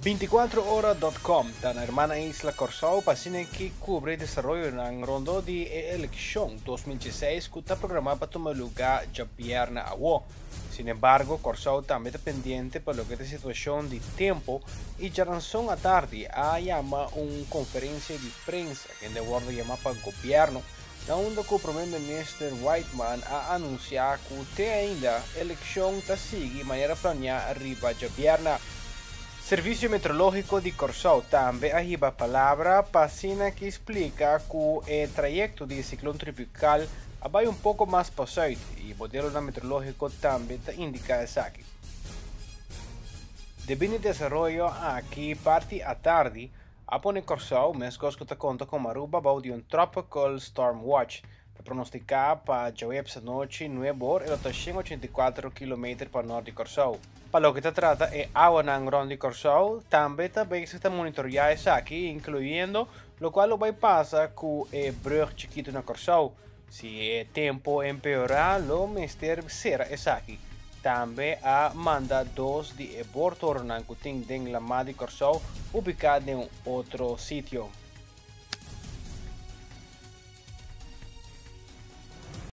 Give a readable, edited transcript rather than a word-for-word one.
24horas.com, la hermana isla Corsao, página que cubre el desarrollo en rondo de elección 2016 que está programada para tomar lugar ya viernes a hoy. Sin embargo, Corsao también está pendiente por lo que es la situación de tiempo y ya razón a tarde a llamar una conferencia de prensa que en de bordo llama para el gobierno, donde el primer ministro Whiteman a anunciar que ainda elección está sigue mañana planeada arriba ya viernes. Servicio Meteorológico de Corsao también arriba palabra página que explica que el trayecto del ciclón tropical va un poco más pasado y el modelo meteorológico también indica eso aquí. Debido al desarrollo aquí parte a tarde, a poner Corsao, mes que está conta com Aruba de un Tropical Storm Watch, pronosticada para llover esta noche 9 horas y los 184 km para norte de Corsao. Para lo que se trata es agua en Ron de Corsao, también se está monitoreando eso aquí, incluyendo lo cual va a pasar con el brug chiquito en Corsao. Si el tiempo empeora, lo mejor será eso aquí. También a manda dos de bordo en la mar de Corsao, ubicada en otro sitio.